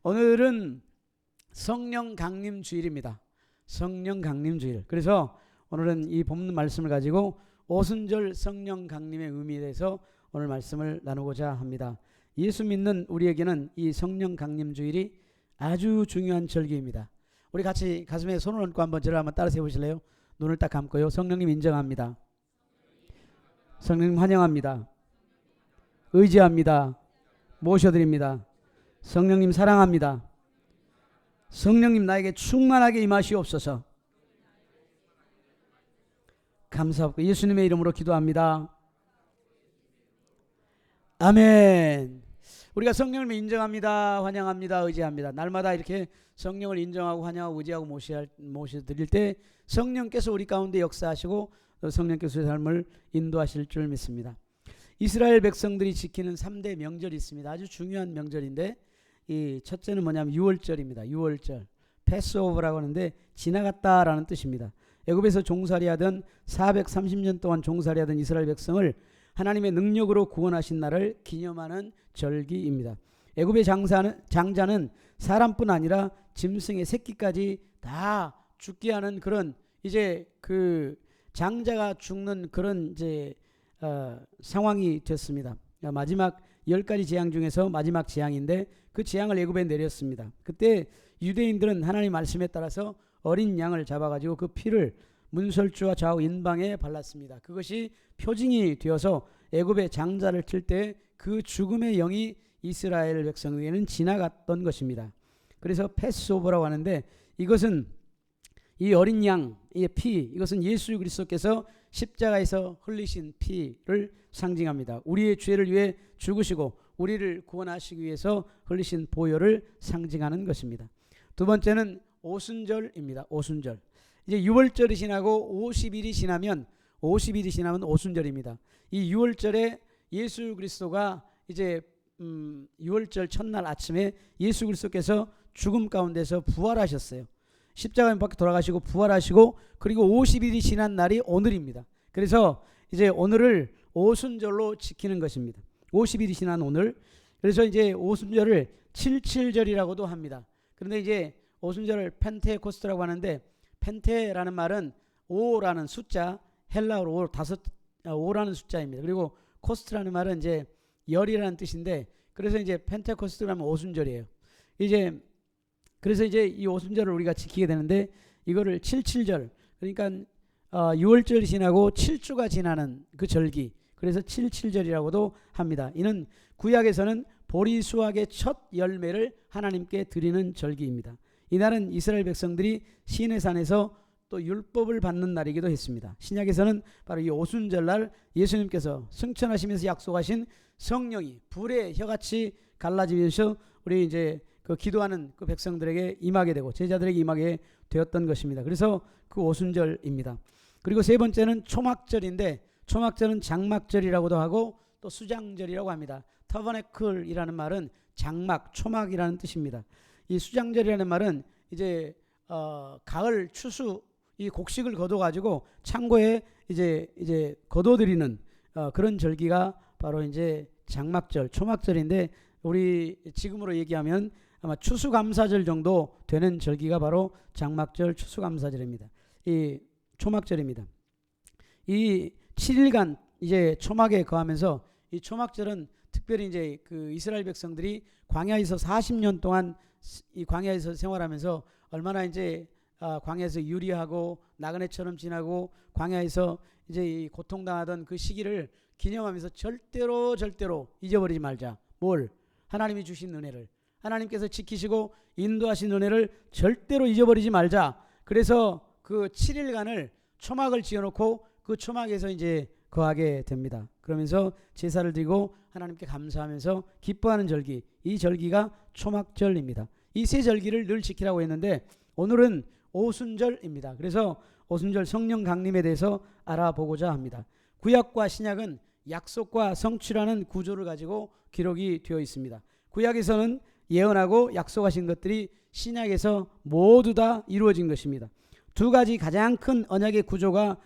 오늘은 성령 강림 주일입니다. 성령 강림 주일. 그래서 오늘은 이 본문 말씀을 가지고 오순절 성령 강림의 의미에 대해서 오늘 말씀을 나누고자 합니다. 예수 믿는 우리에게는 이 성령 강림 주일이 아주 중요한 절기입니다. 우리 같이 가슴에 손을 얹고 한번 저를 한번 따라서 해보실래요? 눈을 딱 감고요. 성령님 인정합니다. 성령님 환영합니다. 의지합니다. 모셔드립니다. 성령님 사랑합니다. 성령님 나에게 충만하게 임하시옵소서. 감사하고 예수님의 이름으로 기도합니다. 아멘. 우리가 성령을 인정합니다. 환영합니다. 의지합니다. 날마다 이렇게 성령을 인정하고 환영하고 의지하고 모셔드릴 때 성령께서 우리 가운데 역사하시고 성령께서 삶을 인도하실 줄 믿습니다. 이스라엘 백성들이 지키는 3대 명절이 있습니다. 아주 중요한 명절인데 이 첫째는 뭐냐면 유월절입니다. 유월절. 패스오버라고 하는데 지나갔다라는 뜻입니다. 애굽에서 종살이하던 430년 동안 종살이하던 이스라엘 백성을 하나님의 능력으로 구원하신 날을 기념하는 절기입니다. 애굽의 장자는 사람뿐 아니라 짐승의 새끼까지 다 죽게 하는 그런 이제 그 장자가 죽는 그런 이제 상황이 됐습니다. 마지막 10가지 재앙 중에서 마지막 재앙인데 그 재앙을 애굽에 내렸습니다. 그때 유대인들은 하나님 말씀에 따라서 어린 양을 잡아가지고 그 피를 문설주와 좌우 인방에 발랐습니다. 그것이 표징이 되어서 애굽의 장자를 칠 때 그 죽음의 영이 이스라엘 백성에게는 지나갔던 것입니다. 그래서 패스오버라고 하는데 이것은 이 어린 양의 피, 이것은 예수 그리스도께서 십자가에서 흘리신 피를 상징합니다. 우리의 죄를 위해 죽으시고 우리를 구원하시기 위해서 흘리신 보혈을 상징하는 것입니다. 두 번째는 오순절입니다. 오순절. 이제 6월절이 지나고 50일이 지나면 오순절입니다. 이 6월절에 예수 그리스도가 이제 6월절 첫날 아침에 예수 그리스도께서 죽음 가운데서 부활하셨어요. 십자가에 밖에 돌아가시고 부활하시고 그리고 50일이 지난 날이 오늘입니다. 그래서 이제 오늘을 오순절로 지키는 것입니다. 50일이 지난 오늘. 그래서 이제 오순절을 77절이라고도 합니다. 그런데 이제 오순절을 펜테코스트라고 하는데 펜테라는 말은 5라는 숫자, 헬라어로 5라는 숫자입니다. 그리고 코스트라는 말은 이제 열이라는 뜻인데 그래서 이제 펜테코스트라면 오순절이에요. 이제 그래서 이제 이 오순절을 우리가 지키게 되는데 이거를 77절 그러니까 6월절이 지나고 7주가 지나는 그 절기 그래서 77절이라고도 합니다. 이는 구약에서는 보리수확의 첫 열매를 하나님께 드리는 절기입니다. 이날은 이스라엘 백성들이 시내산에서 또 율법을 받는 날이기도 했습니다. 신약에서는 바로 이 오순절날 예수님께서 승천하시면서 약속하신 성령이 불의 혀같이 갈라지면서 우리 이제 그 기도하는 그 백성들에게 임하게 되고 제자들에게 임하게 되었던 것입니다. 그래서 그 오순절입니다. 그리고 세 번째는 초막절인데 초막절은 장막절이라고도 하고 또 수장절이라고 합니다. 터버네클이라는 말은 장막, 초막이라는 뜻입니다. 이 수장절이라는 말은 이제 가을 추수 이 곡식을 거둬가지고 창고에 이제 거둬들이는 그런 절기가 바로 이제 장막절, 초막절인데 우리 지금으로 얘기하면 아마 추수감사절 정도 되는 절기가 바로 장막절, 추수감사절입니다. 이 초막절입니다. 이 7일간 이제 초막에 거하면서 이 초막절은 특별히 이제 그 이스라엘 백성들이 광야에서 40년 동안 이 광야에서 생활하면서 얼마나 이제 광야에서 유리하고 나그네처럼 지나고 광야에서 이제 이 고통당하던 그 시기를 기념하면서 절대로 잊어버리지 말자. 뭘? 하나님이 주신 은혜를 하나님께서 지키시고 인도하신 은혜를 절대로 잊어버리지 말자. 그래서 그 7일간을 초막을 지어놓고 그 초막에서 이제 거하게 됩니다. 그러면서 제사를 드리고 하나님께 감사하면서 기뻐하는 절기, 이 절기가 초막절입니다. 이 세 절기를 늘 지키라고 했는데 오늘은 오순절입니다. 그래서 오순절 성령 강림에 대해서 알아보고자 합니다. 구약과 신약은 약속과 성취라는 구조를 가지고 기록이 되어 있습니다. 구약에서는 예언하고 약속하신 것들이 신약에서 모두 다 이루어진 것입니다. 두 가지 가장 큰 언약의 구조가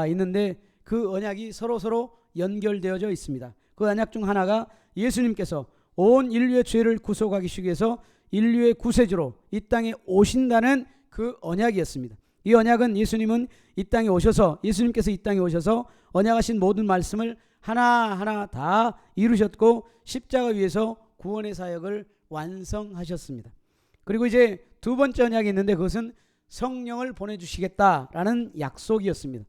있는데 그 언약이 서로 연결되어져 있습니다. 그 언약 중 하나가 예수님께서 온 인류의 죄를 구속하기 위해서 인류의 구세주로 이 땅에 오신다는 그 언약이었습니다. 이 언약은 예수님은 이 땅에 오셔서, 예수님께서 이 땅에 오셔서 언약하신 모든 말씀을 하나하나 다 이루셨고 십자가 위에서 구원의 사역을 완성하셨습니다. 그리고 이제 두 번째 언약이 있는데 그것은 성령을 보내주시겠다라는 약속이었습니다.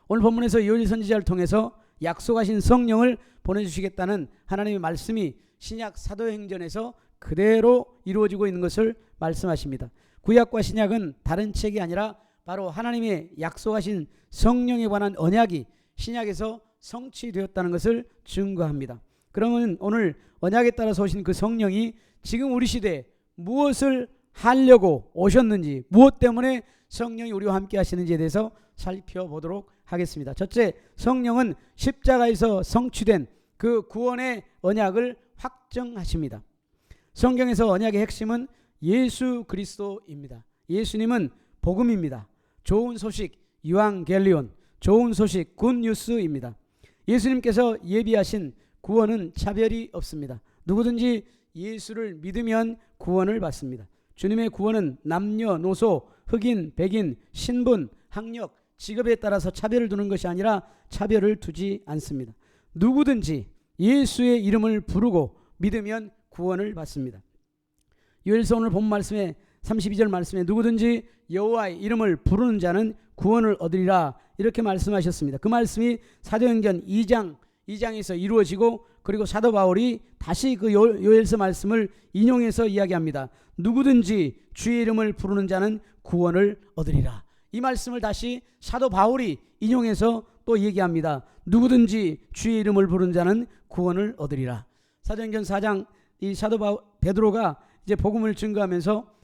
오늘 본문에서 요엘 선지자를 통해서 약속하신 성령을 보내주시겠다는 하나님의 말씀이 신약 사도행전에서 그대로 이루어지고 있는 것을 말씀하십니다. 구약과 신약은 다른 책이 아니라 바로 하나님의 약속하신 성령에 관한 언약이 신약에서 성취되었다는 것을 증거합니다. 그러면 오늘 언약에 따라서 오신 그 성령이 지금 우리 시대에 무엇을 하려고 오셨는지, 무엇 때문에 성령이 우리와 함께 하시는지에 대해서 살펴보도록 하겠습니다. 첫째, 성령은 십자가에서 성취된 그 구원의 언약을 확정하십니다. 성경에서 언약의 핵심은 예수 그리스도입니다. 예수님은 복음입니다. 좋은 소식, 유앙겔리온, 좋은 소식, 굿뉴스입니다. 예수님께서 예비하신 구원은 차별이 없습니다. 누구든지 예수를 믿으면 구원을 받습니다. 주님의 구원은 남녀노소, 흑인, 백인, 신분, 학력, 직업에 따라서 차별을 두는 것이 아니라 차별을 두지 않습니다. 누구든지 예수의 이름을 부르고 믿으면 구원을 받습니다. 요엘서 오늘 본 말씀에 32절 말씀에 누구든지 여호와의 이름을 부르는 자는 구원을 얻으리라 이렇게 말씀하셨습니다. 그 말씀이 사도행전 2장에서 이루어지고 그리고 사도 바울이 다시 그 요엘서 말씀을 인용해서 이야기합니다. 누구든지 주의 이름을 부르는 자는 구원을 얻으리라. 이 말씀을 다시 사도 바울이 인용해서 또 얘기합니다. 누구든지 주의 이름을 부르는 자는 구원을 얻으리라. 사도행전 4장 이 사도 베드로가 이제 복음을 증거하면서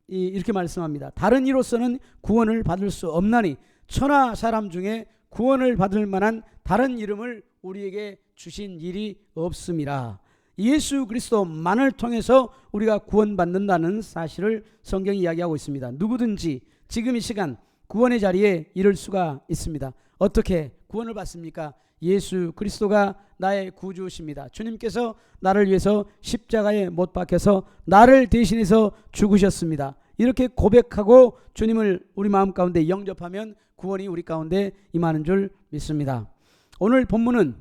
이렇게 말씀합니다. 다른 이로서는 구원을 받을 수 없나니 천하 사람 중에 구원을 받을 만한 다른 이름을 우리에게 주신 일이 없음이라. 예수 그리스도만을 통해서 우리가 구원받는다는 사실을 성경이 이야기하고 있습니다. 누구든지 지금 이 시간 구원의 자리에 이를 수가 있습니다. 어떻게 구원을 받습니까? 예수 그리스도가 나의 구주십니다. 주님께서 나를 위해서 십자가에 못 박혀서 나를 대신해서 죽으셨습니다. 이렇게 고백하고 주님을 우리 마음 가운데 영접하면 구원이 우리 가운데 임하는 줄 믿습니다. 오늘 본문은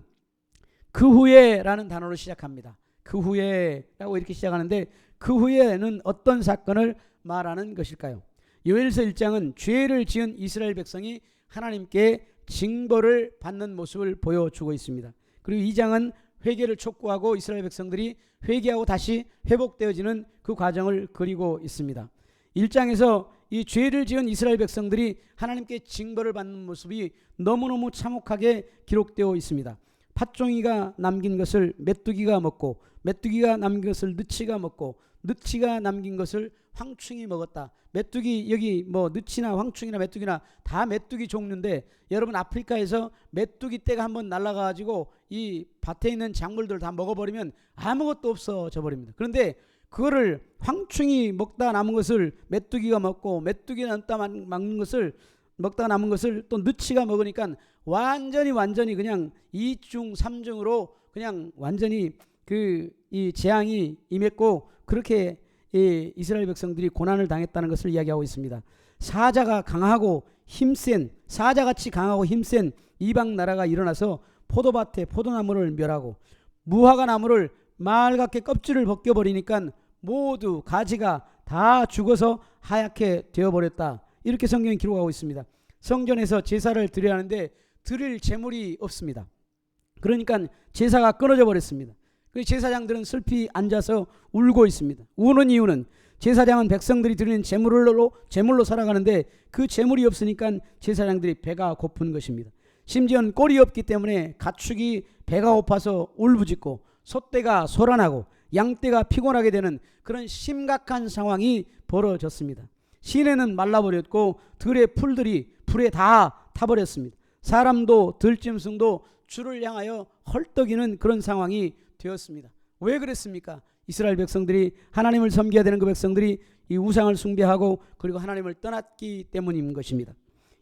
그 후에라는 단어로 시작합니다. 그 후에라고 이렇게 시작하는데 그 후에는 어떤 사건을 말하는 것일까요? 요엘서 1장은 죄를 지은 이스라엘 백성이 하나님께 징벌을 받는 모습을 보여주고 있습니다. 그리고 2장은 회개를 촉구하고 이스라엘 백성들이 회개하고 다시 회복되어지는 그 과정을 그리고 있습니다. 1장에서 이 죄를 지은 이스라엘 백성들이 하나님께 징벌을 받는 모습이 너무너무 참혹하게 기록되어 있습니다. 팥종이가 남긴 것을 메뚜기가 먹고 메뚜기가 남긴 것을 느치가 먹고 느치가 남긴 것을 황충이 먹었다. 메뚜기 여기 뭐 느치나 황충이나 메뚜기나 다 메뚜기 종류인데 여러분 아프리카에서 메뚜기 떼가 한번 날아가지고 이 밭에 있는 작물들 다 먹어버리면 아무것도 없어져 버립니다. 그런데 그거를 황충이 먹다 남은 것을 메뚜기가 먹고 메뚜기가 남는 것을 먹다 남은 것을 또 느치가 먹으니까 완전히 그냥 2중 3중으로 그냥 완전히 이 재앙이 임했고 그렇게 이스라엘 백성들이 고난을 당했다는 것을 이야기하고 있습니다. 사자같이 강하고 힘센 이방 나라가 일어나서 포도밭에 포도나무를 멸하고 무화과 나무를 말갛게 껍질을 벗겨버리니까 모두 가지가 다 죽어서 하얗게 되어버렸다. 이렇게 성경이 기록하고 있습니다. 성전에서 제사를 드려야 하는데 드릴 제물이 없습니다. 그러니까 제사가 끊어져 버렸습니다. 그 제사장들은 슬피 앉아서 울고 있습니다. 우는 이유는 제사장은 백성들이 드리는 제물로 살아가는데 그 제물이 없으니까 제사장들이 배가 고픈 것입니다. 심지어는 꼴이 없기 때문에 가축이 배가 고파서 울부짖고 소떼가 소란하고 양떼가 피곤하게 되는 그런 심각한 상황이 벌어졌습니다. 시내는 말라버렸고 들의 풀들이 불에 다 타버렸습니다. 사람도 들짐승도 주를 향하여 헐떡이는 그런 상황이 되었습니다. 왜 그랬습니까? 이스라엘 백성들이 하나님을 섬겨야 되는 그 백성들이 이 우상을 숭배하고 그리고 하나님을 떠났기 때문인 것입니다.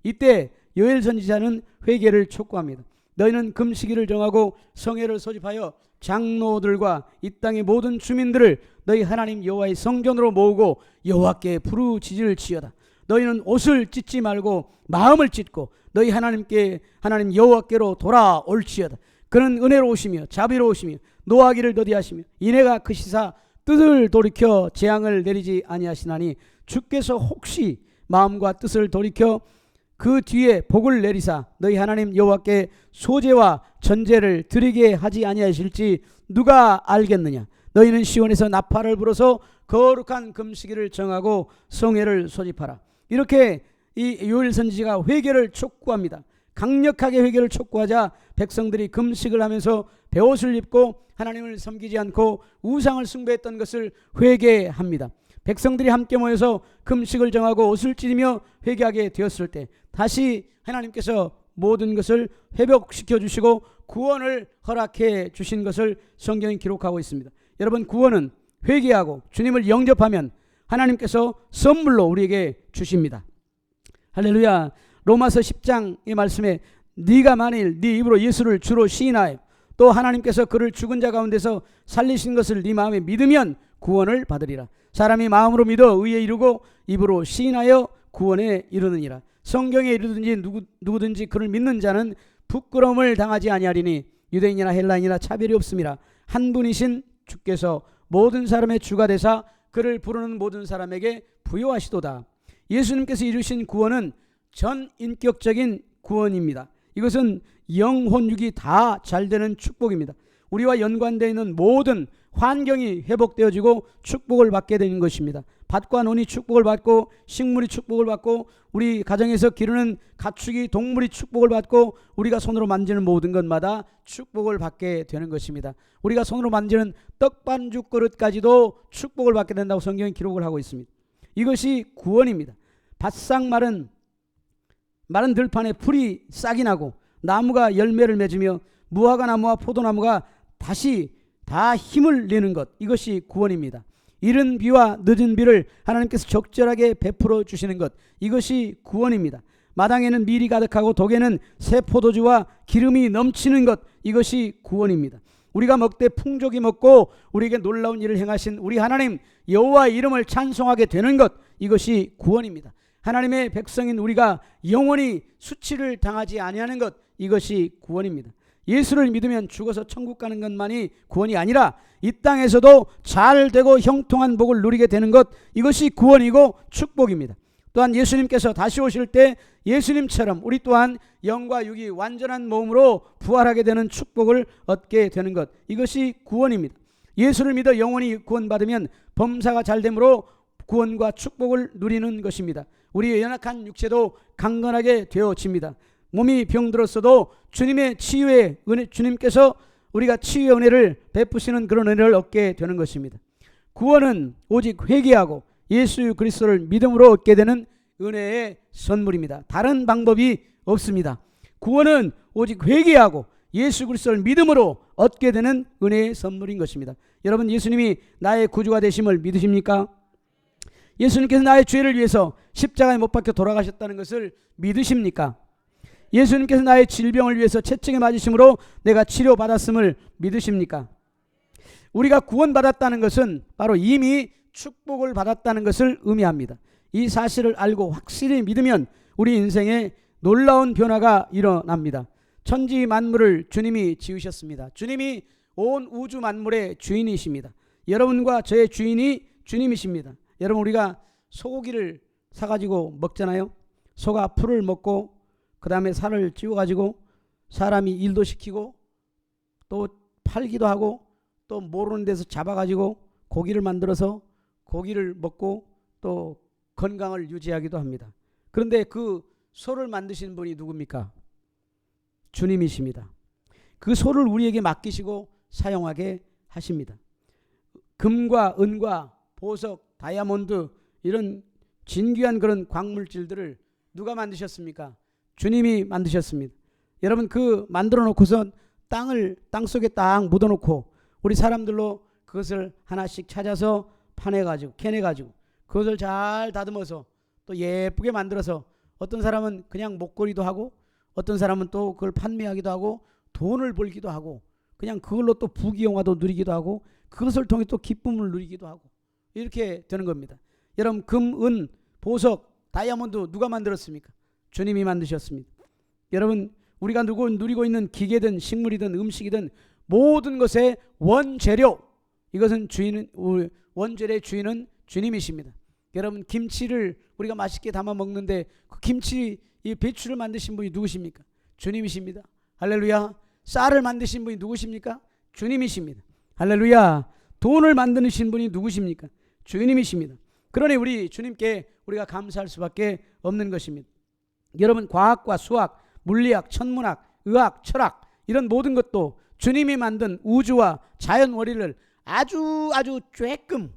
이때 요엘 선지자는 회개를 촉구합니다. 너희는 금식일을 정하고 성회를 소집하여 장로들과 이 땅의 모든 주민들을 너희 하나님 여호와의 성전으로 모으고 여호와께 부르짖을 지어다. 너희는 옷을 찢지 말고 마음을 찢고 너희 하나님 여호와께로 돌아올지어다. 그는 은혜로우시며 자비로우시며 노하기를 더디하시며 인애가 크시사 뜻을 돌이켜 재앙을 내리지 아니하시나니 주께서 혹시 마음과 뜻을 돌이켜 그 뒤에 복을 내리사 너희 하나님 여호와께 소제와 전제를 드리게 하지 아니하실지 누가 알겠느냐. 너희는 시온에서 나팔을 불어서 거룩한 금식일을 정하고 성회를 소집하라. 이렇게 이 요엘 선지자가 회개를 촉구합니다. 강력하게 회개를 촉구하자 백성들이 금식을 하면서 베옷을 입고 하나님을 섬기지 않고 우상을 숭배했던 것을 회개합니다. 백성들이 함께 모여서 금식을 정하고 옷을 찢으며 회개하게 되었을 때 다시 하나님께서 모든 것을 회복시켜 주시고 구원을 허락해 주신 것을 성경이 기록하고 있습니다. 여러분, 구원은 회개하고 주님을 영접하면 하나님께서 선물로 우리에게 주십니다. 할렐루야. 로마서 10장의 말씀에 네가 만일 네 입으로 예수를 주로 시인하여 또 하나님께서 그를 죽은 자 가운데서 살리신 것을 네 마음에 믿으면 구원을 받으리라. 사람이 마음으로 믿어 의에 이르고 입으로 시인하여 구원에 이르느니라. 성경에 이르든지 누구든지 그를 믿는 자는 부끄러움을 당하지 아니하리니 유대인이나 헬라인이나 차별이 없음이라. 한 분이신 주께서 모든 사람의 주가 되사 그를 부르는 모든 사람에게 부여하시도다. 예수님께서 이루신 구원은 전인격적인 구원입니다. 이것은 영혼육이 다 잘되는 축복입니다. 우리와 연관되어 있는 모든 환경이 회복되어지고 축복을 받게 되는 것입니다. 밭과 논이 축복을 받고 식물이 축복을 받고 우리 가정에서 기르는 가축이 동물이 축복을 받고 우리가 손으로 만지는 모든 것마다 축복을 받게 되는 것입니다. 우리가 손으로 만지는 떡반죽 그릇까지도 축복을 받게 된다고 성경이 기록을 하고 있습니다. 이것이 구원입니다. 바싹 마른 들판에 풀이 싹이 나고 나무가 열매를 맺으며 무화과 나무와 포도나무가 다시 다 힘을 내는 것, 이것이 구원입니다. 이른 비와 늦은 비를 하나님께서 적절하게 베풀어 주시는 것, 이것이 구원입니다. 마당에는 밀이 가득하고 독에는 새 포도주와 기름이 넘치는 것, 이것이 구원입니다. 우리가 먹되 풍족히 먹고 우리에게 놀라운 일을 행하신 우리 하나님 여호와의 이름을 찬송하게 되는 것, 이것이 구원입니다. 하나님의 백성인 우리가 영원히 수치를 당하지 아니하는 것, 이것이 구원입니다. 예수를 믿으면 죽어서 천국 가는 것만이 구원이 아니라 이 땅에서도 잘 되고 형통한 복을 누리게 되는 것, 이것이 구원이고 축복입니다. 또한 예수님께서 다시 오실 때 예수님처럼 우리 또한 영과 육이 완전한 몸으로 부활하게 되는 축복을 얻게 되는 것, 이것이 구원입니다. 예수를 믿어 영원히 구원받으면 범사가 잘됨으로 구원과 축복을 누리는 것입니다. 우리의 연약한 육체도 강건하게 되어집니다. 몸이 병들었어도 주님의 치유의 은혜, 주님께서 우리가 치유의 은혜를 베푸시는 그런 은혜를 얻게 되는 것입니다. 구원은 오직 회개하고 예수 그리스도를 믿음으로 얻게 되는 은혜의 선물입니다. 다른 방법이 없습니다. 구원은 오직 회개하고 예수 그리스도를 믿음으로 얻게 되는 은혜의 선물인 것입니다. 여러분, 예수님이 나의 구주가 되심을 믿으십니까? 예수님께서 나의 죄를 위해서 십자가에 못 박혀 돌아가셨다는 것을 믿으십니까? 예수님께서 나의 질병을 위해서 채찍에 맞으심으로 내가 치료받았음을 믿으십니까? 우리가 구원받았다는 것은 바로 이미 축복을 받았다는 것을 의미합니다. 이 사실을 알고 확실히 믿으면 우리 인생에 놀라운 변화가 일어납니다. 천지 만물을 주님이 지으셨습니다. 주님이 온 우주 만물의 주인이십니다. 여러분과 저의 주인이 주님이십니다. 여러분, 우리가 소고기를 사가지고 먹잖아요. 소가 풀을 먹고 그 다음에 살을 찌워가지고 사람이 일도 시키고 또 팔기도 하고 또 모르는 데서 잡아가지고 고기를 만들어서 고기를 먹고 또 건강을 유지하기도 합니다. 그런데 그 소를 만드신 분이 누굽니까? 주님이십니다. 그 소를 우리에게 맡기시고 사용하게 하십니다. 금과 은과 보석, 다이아몬드, 이런 진귀한 그런 광물질들을 누가 만드셨습니까? 주님이 만드셨습니다. 여러분, 그 만들어 놓고서 땅속에 딱 묻어 놓고 우리 사람들로 그것을 하나씩 찾아서 파내가지고 캐내가지고 그것을 잘 다듬어서 또 예쁘게 만들어서 어떤 사람은 그냥 목걸이도 하고 어떤 사람은 또 그걸 판매하기도 하고 돈을 벌기도 하고 그냥 그걸로 또 부귀영화도 누리기도 하고 그것을 통해 또 기쁨을 누리기도 하고 이렇게 되는 겁니다. 여러분, 금, 은, 보석, 다이아몬드 누가 만들었습니까? 주님이 만드셨습니다. 여러분, 우리가 누리고 있는 기계든 식물이든 음식이든 모든 것의 원재료, 이것은 원재료의 주인은 주님이십니다. 여러분, 김치를 우리가 맛있게 담아 먹는데 그 김치, 이 배추를 만드신 분이 누구십니까? 주님이십니다. 할렐루야. 쌀을 만드신 분이 누구십니까? 주님이십니다. 할렐루야. 돈을 만드신 분이 누구십니까? 주님이십니다. 그러니 우리 주님께 우리가 감사할 수밖에 없는 것입니다. 여러분, 과학과 수학, 물리학, 천문학, 의학, 철학, 이런 모든 것도 주님이 만든 우주와 자연 원리를 아주 쬐끔,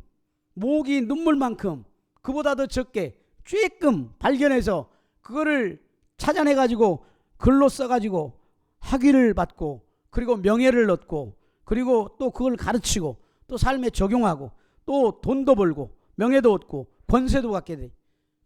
목이 눈물만큼, 그보다 더 적게 쬐끔 발견해서 그거를 찾아내가지고 글로 써가지고 학위를 받고, 그리고 명예를 얻고, 그리고 또 그걸 가르치고, 또 삶에 적용하고, 또 돈도 벌고 명예도 얻고 권세도 갖게 돼.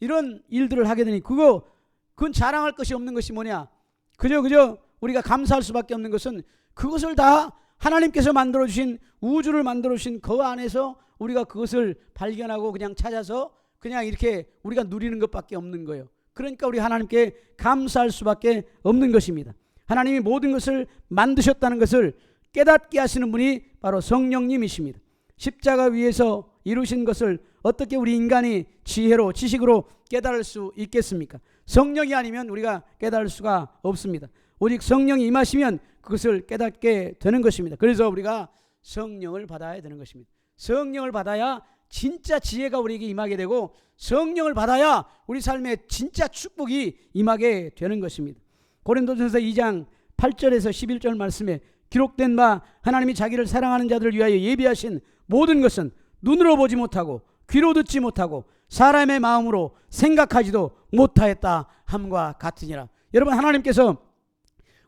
이런 일들을 하게 되니 그건 자랑할 것이 없는 것이 뭐냐? 그저 우리가 감사할 수밖에 없는 것은 그것을 다 하나님께서 만들어주신, 우주를 만들어주신 그 안에서 우리가 그것을 발견하고 그냥 찾아서 그냥 이렇게 우리가 누리는 것밖에 없는 거예요. 그러니까 우리 하나님께 감사할 수밖에 없는 것입니다. 하나님이 모든 것을 만드셨다는 것을 깨닫게 하시는 분이 바로 성령님이십니다. 십자가 위에서 이루신 것을 어떻게 우리 인간이 지혜로, 지식으로 깨달을 수 있겠습니까? 성령이 아니면 우리가 깨달을 수가 없습니다. 오직 성령이 임하시면 그것을 깨닫게 되는 것입니다. 그래서 우리가 성령을 받아야 되는 것입니다. 성령을 받아야 진짜 지혜가 우리에게 임하게 되고, 성령을 받아야 우리 삶에 진짜 축복이 임하게 되는 것입니다. 고린도전서 2장 8절에서 11절 말씀에 기록된 바 하나님이 자기를 사랑하는 자들을 위하여 예비하신 모든 것은 눈으로 보지 못하고 귀로 듣지 못하고 사람의 마음으로 생각하지도 못하였다 함과 같으니라. 여러분, 하나님께서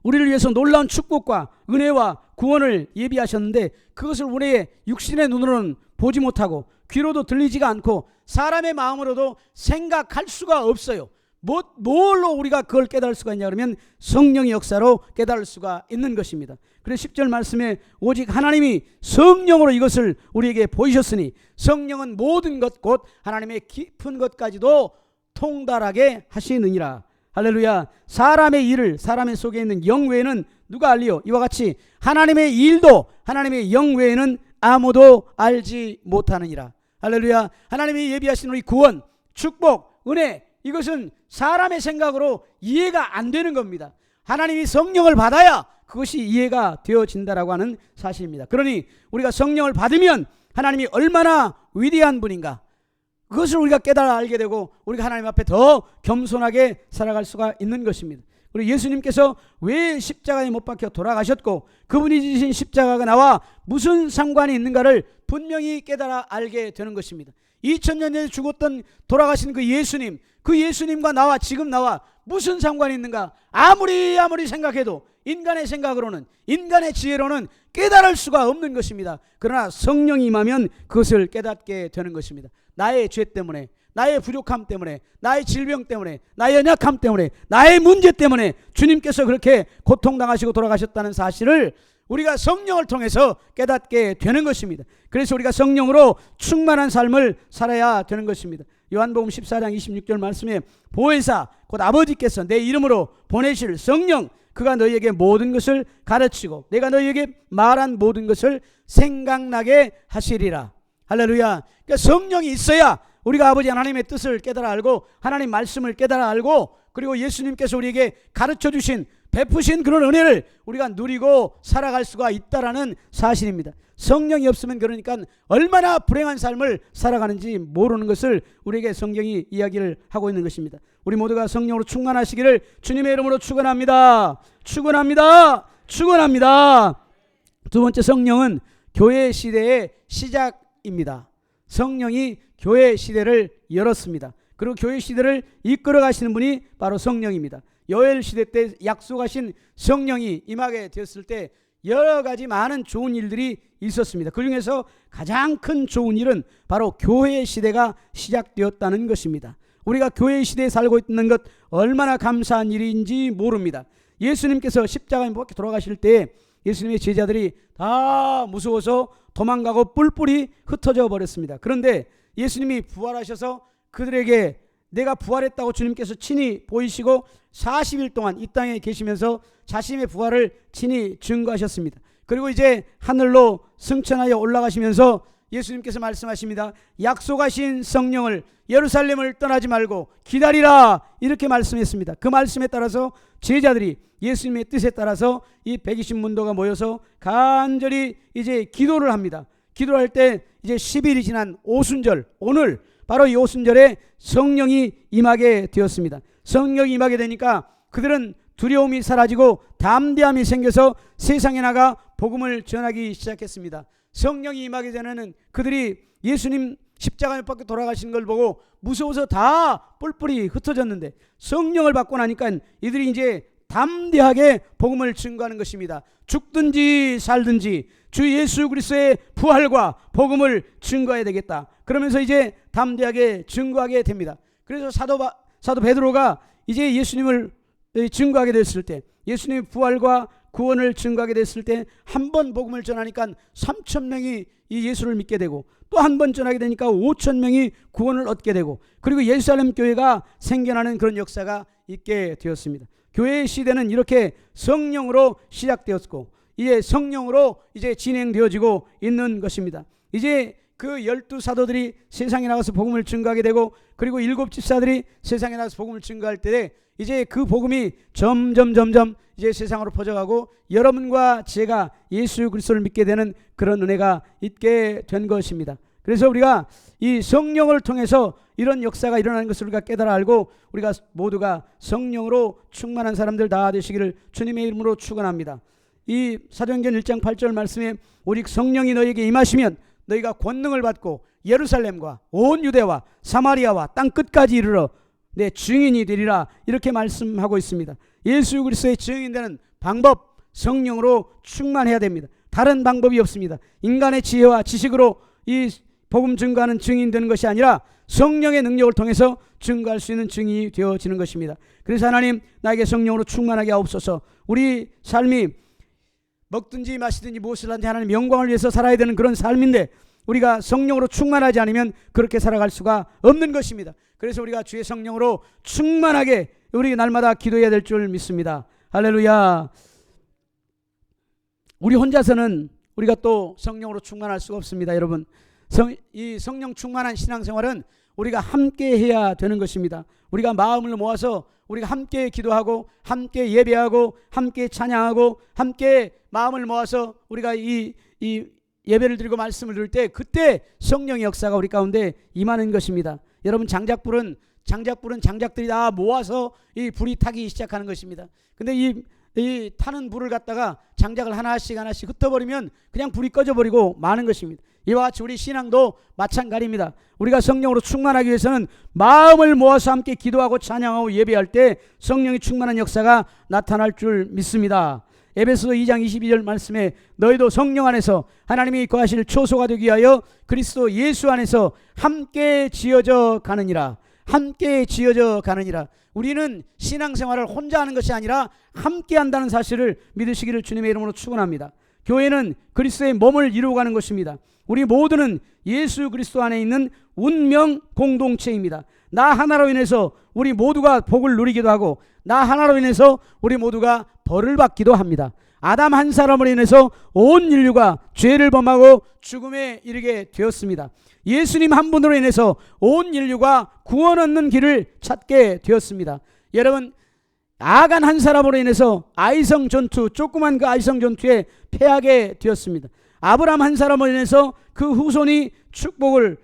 우리를 위해서 놀라운 축복과 은혜와 구원을 예비하셨는데 그것을 우리의 육신의 눈으로는 보지 못하고 귀로도 들리지가 않고 사람의 마음으로도 생각할 수가 없어요. 뭘로 우리가 그걸 깨달을 수가 있냐 그러면 성령의 역사로 깨달을 수가 있는 것입니다. 그래서 10절 말씀에 오직 하나님이 성령으로 이것을 우리에게 보이셨으니 성령은 모든 것 곧 하나님의 깊은 것까지도 통달하게 하시느니라. 할렐루야. 사람의 일을 사람의 속에 있는 영 외에는 누가 알리요? 이와 같이 하나님의 일도 하나님의 영 외에는 아무도 알지 못하느니라. 할렐루야. 하나님이 예비하신 우리 구원, 축복, 은혜, 이것은 사람의 생각으로 이해가 안 되는 겁니다. 하나님이 성령을 받아야 그것이 이해가 되어진다라고 하는 사실입니다. 그러니 우리가 성령을 받으면 하나님이 얼마나 위대한 분인가, 그것을 우리가 깨달아 알게 되고 우리가 하나님 앞에 더 겸손하게 살아갈 수가 있는 것입니다. 그리고 예수님께서 왜 십자가에 못 박혀 돌아가셨고 그분이 지신 십자가가 나와 무슨 상관이 있는가를 분명히 깨달아 알게 되는 것입니다. 2000년 전에 죽었던 돌아가신 그 예수님과 나와 지금 나와 무슨 상관이 있는가? 아무리 생각해도 인간의 생각으로는, 인간의 지혜로는 깨달을 수가 없는 것입니다. 그러나 성령이 임하면 그것을 깨닫게 되는 것입니다. 나의 죄 때문에, 나의 부족함 때문에, 나의 질병 때문에, 나의 연약함 때문에, 나의 문제 때문에 주님께서 그렇게 고통당하시고 돌아가셨다는 사실을 우리가 성령을 통해서 깨닫게 되는 것입니다. 그래서 우리가 성령으로 충만한 삶을 살아야 되는 것입니다. 요한복음 14장 26절 말씀에 보혜사 곧 아버지께서 내 이름으로 보내실 성령, 그가 너희에게 모든 것을 가르치고 내가 너희에게 말한 모든 것을 생각나게 하시리라. 할렐루야. 그러니까 성령이 있어야 우리가 아버지 하나님의 뜻을 깨달아 알고 하나님 말씀을 깨달아 알고 그리고 예수님께서 우리에게 가르쳐 주신, 베푸신 그런 은혜를 우리가 누리고 살아갈 수가 있다라는 사실입니다. 성령이 없으면 그러니까 얼마나 불행한 삶을 살아가는지 모르는 것을 우리에게 성경이 이야기를 하고 있는 것입니다. 우리 모두가 성령으로 충만하시기를 주님의 이름으로 축원합니다. 축원합니다. 축원합니다. 두 번째, 성령은 교회 시대의 시작입니다. 성령이 교회 시대를 열었습니다. 그리고 교회 시대를 이끌어 가시는 분이 바로 성령입니다. 요엘 시대 때 약속하신 성령이 임하게 되었을 때 여러 가지 많은 좋은 일들이 있었습니다. 그 중에서 가장 큰 좋은 일은 바로 교회 시대가 시작되었다는 것입니다. 우리가 교회 시대에 살고 있는 것 얼마나 감사한 일인지 모릅니다. 예수님께서 십자가에 못 박혀 돌아가실 때 예수님의 제자들이 다 무서워서 도망가고 뿔뿔이 흩어져 버렸습니다. 그런데 예수님이 부활하셔서 그들에게 내가 부활했다고 주님께서 친히 보이시고 40일 동안 이 땅에 계시면서 자신의 부활을 친히 증거하셨습니다. 그리고 이제 하늘로 승천하여 올라가시면서 예수님께서 말씀하십니다. 약속하신 성령을 예루살렘을 떠나지 말고 기다리라, 이렇게 말씀했습니다. 그 말씀에 따라서 제자들이 예수님의 뜻에 따라서 이 120문도가 모여서 간절히 이제 기도를 합니다. 기도할 때 이제 10일이 지난 오순절, 오늘 바로 이 오순절에 성령이 임하게 되었습니다. 성령이 임하게 되니까 그들은 두려움이 사라지고 담대함이 생겨서 세상에 나가 복음을 전하기 시작했습니다. 성령이 임하기 전에는 그들이 예수님 십자가 못 박혀 돌아가신 걸 보고 무서워서 다 뿔뿔이 흩어졌는데 성령을 받고 나니까 이들이 이제 담대하게 복음을 증거하는 것입니다. 죽든지 살든지 주 예수 그리스도의 부활과 복음을 증거해야 되겠다. 그러면서 이제 담대하게 증거하게 됩니다. 그래서 사도 베드로가 이제 예수님을 증거하게 됐을 때, 예수님의 부활과 구원을 증거하게 됐을 때 한 번 복음을 전하니까 3,000명이 이 예수를 믿게 되고 또 한 번 전하게 되니까 5,000명이 구원을 얻게 되고 그리고 예루살렘 교회가 생겨나는 그런 역사가 있게 되었습니다. 교회의 시대는 이렇게 성령으로 시작되었고 이제 성령으로 이제 진행되어지고 있는 것입니다. 이제 그 12사도들이 세상에 나가서 복음을 증거하게 되고 그리고 7집사들이 세상에 나가서 복음을 증거할 때 이제 그 복음이 점점 이제 세상으로 퍼져가고 여러분과 제가 예수 그리스도를 믿게 되는 그런 은혜가 있게 된 것입니다. 그래서 우리가 이 성령을 통해서 이런 역사가 일어나는 것을 우리가 깨달아 알고 우리가 모두가 성령으로 충만한 사람들 다 되시기를 주님의 이름으로 축원합니다. 이 사도행전 1장 8절 말씀에 오직 성령이 너희에게 임하시면 너희가 권능을 받고 예루살렘과 온 유대와 사마리아와 땅 끝까지 이르러 내 증인이 되리라, 이렇게 말씀하고 있습니다. 예수 그리스도의 증인 되는 방법, 성령으로 충만해야 됩니다. 다른 방법이 없습니다. 인간의 지혜와 지식으로 이 복음 증거하는 증인 되는 것이 아니라 성령의 능력을 통해서 증거할 수 있는 증인이 되어지는 것입니다. 그래서 하나님, 나에게 성령으로 충만하게 하옵소서. 우리 삶이 먹든지 마시든지 무엇을 하든지 하나님 영광을 위해서 살아야 되는 그런 삶인데 우리가 성령으로 충만하지 않으면 그렇게 살아갈 수가 없는 것입니다. 그래서 우리가 주의 성령으로 충만하게 우리 날마다 기도해야 될 줄 믿습니다. 할렐루야. 우리 혼자서는 우리가 또 성령으로 충만할 수가 없습니다. 여러분, 이 성령 충만한 신앙생활은 우리가 함께 해야 되는 것입니다. 우리가 마음을 모아서 우리가 함께 기도하고 함께 예배하고 함께 찬양하고 함께 마음을 모아서 우리가 이 예배를 드리고 말씀을 들을 때 그때 성령의 역사가 우리 가운데 임하는 것입니다. 여러분, 장작불은 장작들이 다 모아서 이 불이 타기 시작하는 것입니다. 근데 이 타는 불을 갖다가 장작을 하나씩 흩어버리면 그냥 불이 꺼져버리고 마는 것입니다. 이와 같이 우리 신앙도 마찬가지입니다. 우리가 성령으로 충만하기 위해서는 마음을 모아서 함께 기도하고 찬양하고 예배할 때 성령이 충만한 역사가 나타날 줄 믿습니다. 에베소서 2장 22절 말씀에 너희도 성령 안에서 하나님이 거하실 초소가 되기 위하여 그리스도 예수 안에서 함께 지어져 가느니라. 함께 지어져 가느니라. 우리는 신앙생활을 혼자 하는 것이 아니라 함께 한다는 사실을 믿으시기를 주님의 이름으로 축원합니다. 교회는 그리스도의 몸을 이루어가는 것입니다. 우리 모두는 예수 그리스도 안에 있는 운명 공동체입니다. 나 하나로 인해서 우리 모두가 복을 누리기도 하고 나 하나로 인해서 우리 모두가 벌을 받기도 합니다. 아담 한 사람으로 인해서 온 인류가 죄를 범하고 죽음에 이르게 되었습니다. 예수님 한 분으로 인해서 온 인류가 구원 얻는 길을 찾게 되었습니다. 여러분, 아간 한 사람으로 인해서 아이성 전투, 조그만 그 아이성 전투에 패하게 되었습니다. 아브라함 한 사람으로 인해서 그 후손이 축복을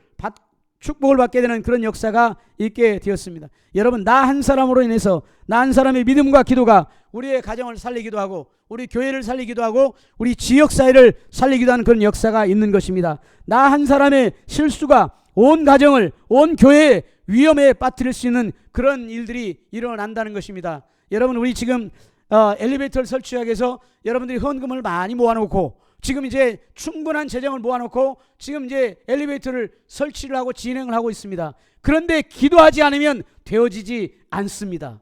받게 되는 그런 역사가 있게 되었습니다. 여러분, 나 한 사람으로 인해서 나 한 사람의 믿음과 기도가 우리의 가정을 살리기도 하고 우리 교회를 살리기도 하고 우리 지역사회를 살리기도 하는 그런 역사가 있는 것입니다. 나 한 사람의 실수가 온 가정을, 온 교회에 위험에 빠뜨릴 수 있는 그런 일들이 일어난다는 것입니다. 여러분, 우리 지금 엘리베이터를 설치하기 위해서 여러분들이 헌금을 많이 모아놓고 지금 이제 충분한 재정을 모아놓고 지금 이제 엘리베이터를 설치를 하고 진행을 하고 있습니다. 그런데 기도하지 않으면 되어지지 않습니다.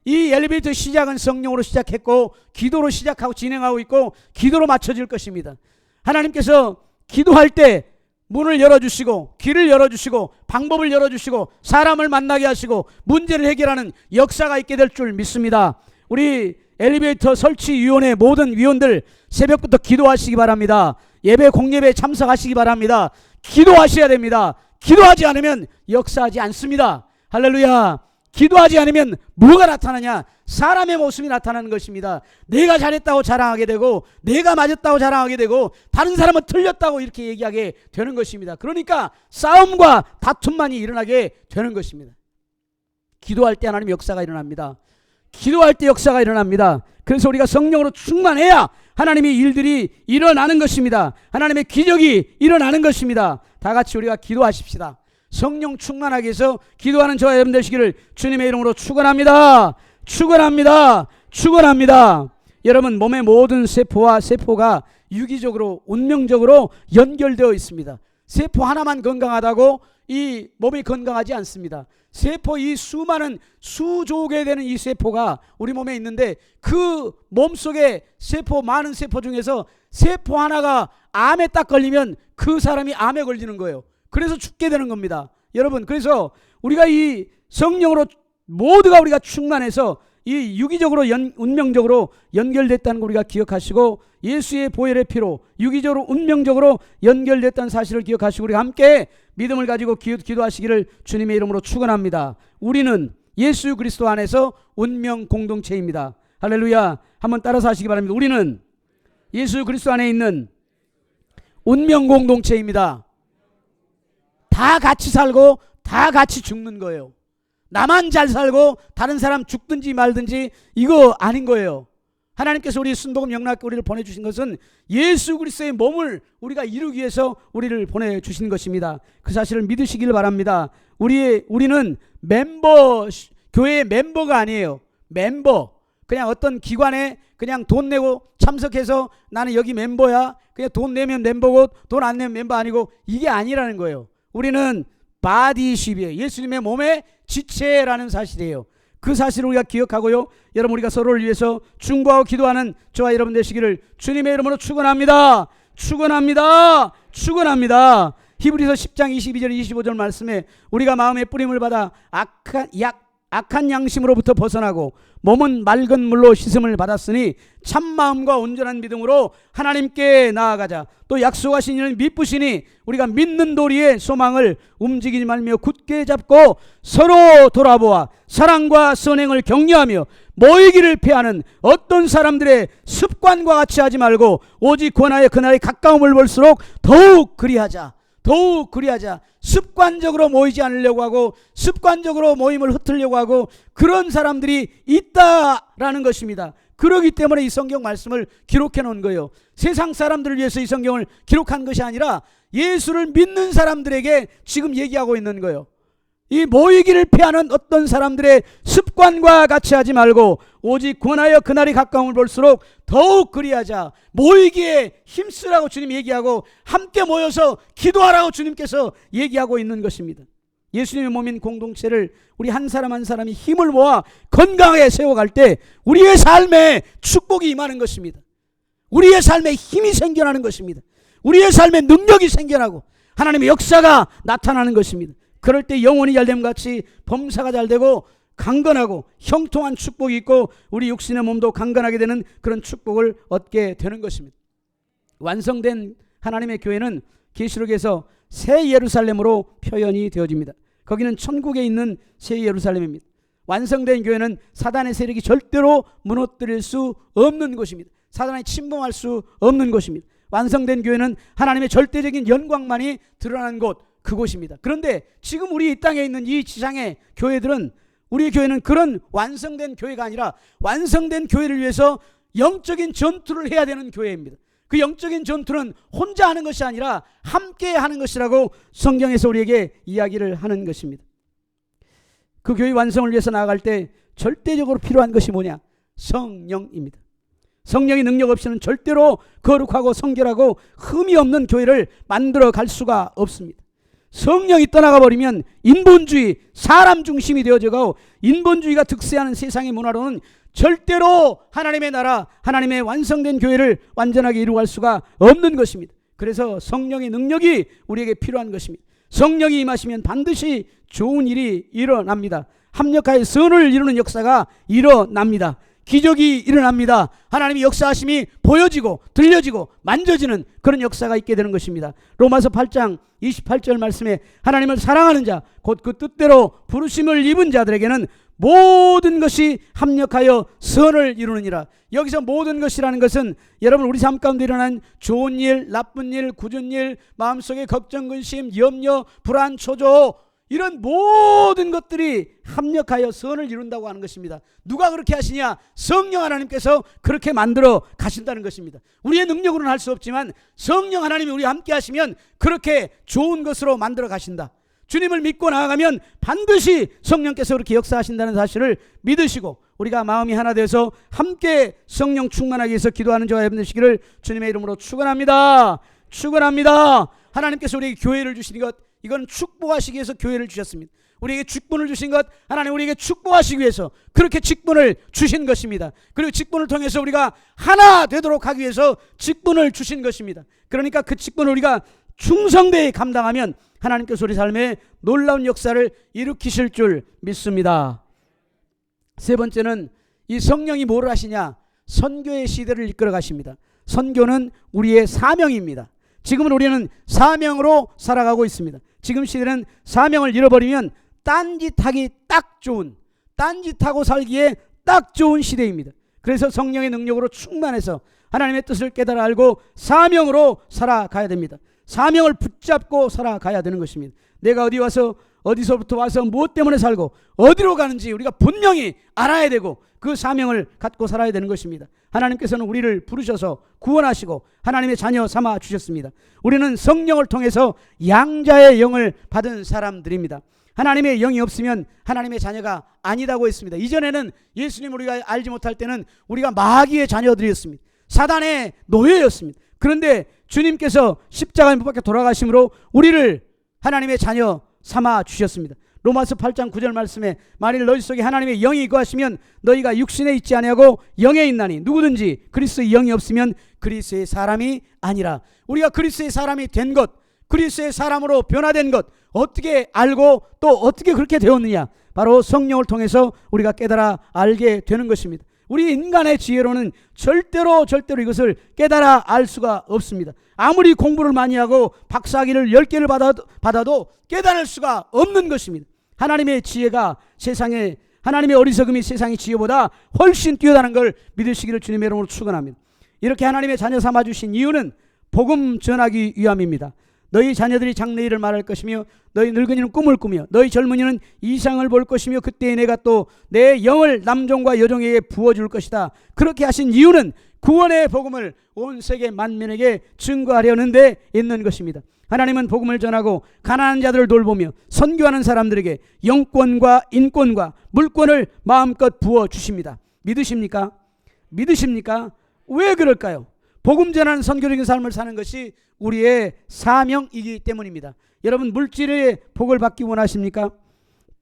이 엘리베이터 시작은 성령으로 시작했고 기도로 시작하고 진행하고 있고 기도로 맞춰질 것입니다. 하나님께서 기도할 때 문을 열어주시고 길을 열어주시고 방법을 열어주시고 사람을 만나게 하시고 문제를 해결하는 역사가 있게 될 줄 믿습니다. 우리 엘리베이터 설치위원회 모든 위원들 새벽부터 기도하시기 바랍니다. 예배 공예배에 참석하시기 바랍니다. 기도하셔야 됩니다. 기도하지 않으면 역사하지 않습니다. 할렐루야. 기도하지 않으면 뭐가 나타나냐? 사람의 모습이 나타나는 것입니다. 내가 잘했다고 자랑하게 되고 내가 맞았다고 자랑하게 되고 다른 사람은 틀렸다고 이렇게 얘기하게 되는 것입니다. 그러니까 싸움과 다툼만이 일어나게 되는 것입니다. 기도할 때 하나님 역사가 일어납니다. 기도할 때 역사가 일어납니다. 그래서 우리가 성령으로 충만해야 하나님의 일들이 일어나는 것입니다. 하나님의 기적이 일어나는 것입니다. 다 같이 우리가 기도하십시다. 성령 충만하게 해서 기도하는 저와 여러분 되시기를 주님의 이름으로 축원합니다. 축원합니다. 축원합니다. 여러분, 몸의 모든 세포와 세포가 유기적으로 운명적으로 연결되어 있습니다. 세포 하나만 건강하다고 이 몸이 건강하지 않습니다. 세포, 이 수많은 수조 개 되는 이 세포가 우리 몸에 있는데 그 몸속에 세포, 많은 세포 중에서 세포 하나가 암에 딱 걸리면 그 사람이 암에 걸리는 거예요. 그래서 죽게 되는 겁니다. 여러분, 그래서 우리가 이 성령으로 모두가 우리가 충만해서 이 유기적으로 운명적으로 연결됐다는 걸 우리가 기억하시고 예수의 보혈의 피로 유기적으로 운명적으로 연결됐다는 사실을 기억하시고 우리가 함께 믿음을 가지고 기도하시기를 주님의 이름으로 축원합니다. 우리는 예수 그리스도 안에서 운명 공동체입니다. 할렐루야. 한번 따라서 하시기 바랍니다. 우리는 예수 그리스도 안에 있는 운명 공동체입니다. 다 같이 살고 다 같이 죽는 거예요. 나만 잘 살고 다른 사람 죽든지 말든지 이거 아닌 거예요. 하나님께서 우리 순복음 영락교회 우리를 보내주신 것은 예수 그리스도의 몸을 우리가 이루기 위해서 우리를 보내주신 것입니다. 그 사실을 믿으시길 바랍니다. 우리는 교회의 멤버가 아니에요. 멤버. 그냥 어떤 기관에 그냥 돈 내고 참석해서 나는 여기 멤버야. 그냥 돈 내면 멤버고 돈 안 내면 멤버 아니고 이게 아니라는 거예요. 우리는 바디십이에요. 예수님의 몸의 지체라는 사실이에요. 그 사실을 우리가 기억하고요. 여러분, 우리가 서로를 위해서 중보하고 기도하는 저와 여러분 되시기를 주님의 이름으로 축원합니다. 축원합니다. 축원합니다. 히브리서 10장 22절 25절 말씀에 우리가 마음의 뿌림을 받아 악한 양심으로부터 벗어나고 몸은 맑은 물로 씻음을 받았으니 참마음과 온전한 믿음으로 하나님께 나아가자. 또 약속하신 이는 미쁘시니 우리가 믿는 도리의 소망을 움직이지 말며 굳게 잡고 서로 돌아보아 사랑과 선행을 격려하며 모이기를 피하는 어떤 사람들의 습관과 같이 하지 말고 오직 권하여 그날의 가까움을 볼수록 더욱 그리하자. 더욱 그리하자. 습관적으로 모이지 않으려고 하고 습관적으로 모임을 흩으려고 하고 그런 사람들이 있다라는 것입니다. 그렇기 때문에 이 성경 말씀을 기록해 놓은 거예요. 세상 사람들을 위해서 이 성경을 기록한 것이 아니라 예수를 믿는 사람들에게 지금 얘기하고 있는 거예요. 이 모이기를 피하는 어떤 사람들의 습관과 같이 하지 말고 오직 권하여 그날이 가까움을 볼수록 더욱 그리하자. 모이기에 힘쓰라고 주님 얘기하고 함께 모여서 기도하라고 주님께서 얘기하고 있는 것입니다. 예수님의 몸인 공동체를 우리 한 사람 한 사람이 힘을 모아 건강하게 세워갈 때 우리의 삶에 축복이 임하는 것입니다. 우리의 삶에 힘이 생겨나는 것입니다. 우리의 삶에 능력이 생겨나고 하나님의 역사가 나타나는 것입니다. 그럴 때 영혼이 잘됨 같이 범사가 잘되고 강건하고 형통한 축복이 있고 우리 육신의 몸도 강건하게 되는 그런 축복을 얻게 되는 것입니다. 완성된 하나님의 교회는 계시록에서 새 예루살렘으로 표현이 되어집니다. 거기는 천국에 있는 새 예루살렘입니다. 완성된 교회는 사단의 세력이 절대로 무너뜨릴 수 없는 곳입니다. 사단이 침범할 수 없는 곳입니다. 완성된 교회는 하나님의 절대적인 영광만이 드러나는 곳, 그곳입니다. 그런데 지금 우리 이 땅에 있는 이 지상의 교회들은 우리 교회는 그런 완성된 교회가 아니라 완성된 교회를 위해서 영적인 전투를 해야 되는 교회입니다. 그 영적인 전투는 혼자 하는 것이 아니라 함께 하는 것이라고 성경에서 우리에게 이야기를 하는 것입니다. 그 교회 완성을 위해서 나아갈 때 절대적으로 필요한 것이 뭐냐? 성령입니다. 성령의 능력 없이는 절대로 거룩하고 성결하고 흠이 없는 교회를 만들어 갈 수가 없습니다. 성령이 떠나가 버리면 인본주의, 사람 중심이 되어져가고 인본주의가 득세하는 세상의 문화로는 절대로 하나님의 나라, 하나님의 완성된 교회를 완전하게 이루어갈 수가 없는 것입니다. 그래서 성령의 능력이 우리에게 필요한 것입니다. 성령이 임하시면 반드시 좋은 일이 일어납니다. 합력하여 선을 이루는 역사가 일어납니다. 기적이 일어납니다. 하나님의 역사하심이 보여지고 들려지고 만져지는 그런 역사가 있게 되는 것입니다. 로마서 8장 28절 말씀에 하나님을 사랑하는 자, 곧 그 뜻대로 부르심을 입은 자들에게는 모든 것이 합력하여 선을 이루느니라. 여기서 모든 것이라는 것은 여러분 우리 삶 가운데 일어난 좋은 일, 나쁜 일, 굳은 일, 마음속에 걱정, 근심, 염려, 불안, 초조, 이런 모든 것들이 합력하여 선을 이룬다고 하는 것입니다. 누가 그렇게 하시냐? 성령 하나님께서 그렇게 만들어 가신다는 것입니다. 우리의 능력으로는 할 수 없지만 성령 하나님이 우리와 함께 하시면 그렇게 좋은 것으로 만들어 가신다. 주님을 믿고 나아가면 반드시 성령께서 그렇게 역사하신다는 사실을 믿으시고 우리가 마음이 하나 돼서 함께 성령 충만하기 위해서 기도하는 저와 여러분 되시기를 주님의 이름으로 축원합니다. 축원합니다. 하나님께서 우리에게 교회를 주시는 것, 이건 축복하시기 위해서 교회를 주셨습니다. 우리에게 직분을 주신 것, 하나님 우리에게 축복하시기 위해서 그렇게 직분을 주신 것입니다. 그리고 직분을 통해서 우리가 하나 되도록 하기 위해서 직분을 주신 것입니다. 그러니까 그 직분을 우리가 충성되이 감당하면 하나님께서 우리 삶에 놀라운 역사를 일으키실 줄 믿습니다. 세 번째는 이 성령이 뭘 하시냐? 선교의 시대를 이끌어 가십니다. 선교는 우리의 사명입니다. 지금은 우리는 사명으로 살아가고 있습니다. 지금 시대는 사명을 잃어버리면 딴짓하기 딱 좋은, 딴짓하고 살기에 딱 좋은 시대입니다. 그래서 성령의 능력으로 충만해서 하나님의 뜻을 깨달아 알고 사명으로 살아가야 됩니다. 사명을 붙잡고 살아가야 되는 것입니다. 내가 어디서부터 와서 무엇 때문에 살고 어디로 가는지 우리가 분명히 알아야 되고 그 사명을 갖고 살아야 되는 것입니다. 하나님께서는 우리를 부르셔서 구원하시고 하나님의 자녀 삼아 주셨습니다. 우리는 성령을 통해서 양자의 영을 받은 사람들입니다. 하나님의 영이 없으면 하나님의 자녀가 아니다고 했습니다. 이전에는 예수님을 우리가 알지 못할 때는 우리가 마귀의 자녀들이었습니다. 사단의 노예였습니다. 그런데 주님께서 십자가에 못 박혀 돌아가심으로 우리를 하나님의 자녀 삼아 주셨습니다. 로마서 8장 9절 말씀에 만일 너희 속에 하나님의 영이 거하시면 너희가 육신에 있지 아니하고 영에 있나니 누구든지 그리스도의 영이 없으면 그리스도의 사람이 아니라. 우리가 그리스도의 사람이 된 것, 그리스도의 사람으로 변화된 것 어떻게 알고 또 어떻게 그렇게 되었느냐? 바로 성령을 통해서 우리가 깨달아 알게 되는 것입니다. 우리 인간의 지혜로는 절대로 이것을 깨달아 알 수가 없습니다. 아무리 공부를 많이 하고 박사학위를 10개를 받아도 깨달을 수가 없는 것입니다. 하나님의 지혜가 하나님의 어리석음이 세상의 지혜보다 훨씬 뛰어나는 걸 믿으시기를 주님의 이름으로 축원합니다. 이렇게 하나님의 자녀 삼아주신 이유는 복음 전하기 위함입니다. 너희 자녀들이 장래일을 말할 것이며 너희 늙은이는 꿈을 꾸며 너희 젊은이는 이상을 볼 것이며 그때에 내가 또 내 영을 남종과 여종에게 부어줄 것이다. 그렇게 하신 이유는 구원의 복음을 온 세계 만민에게 증거하려는 데 있는 것입니다. 하나님은 복음을 전하고 가난한 자들을 돌보며 선교하는 사람들에게 영권과 인권과 물권을 마음껏 부어주십니다. 믿으십니까? 믿으십니까? 왜 그럴까요? 복음 전하는 선교적인 삶을 사는 것이 우리의 사명이기 때문입니다. 여러분 물질의 복을 받기 원하십니까?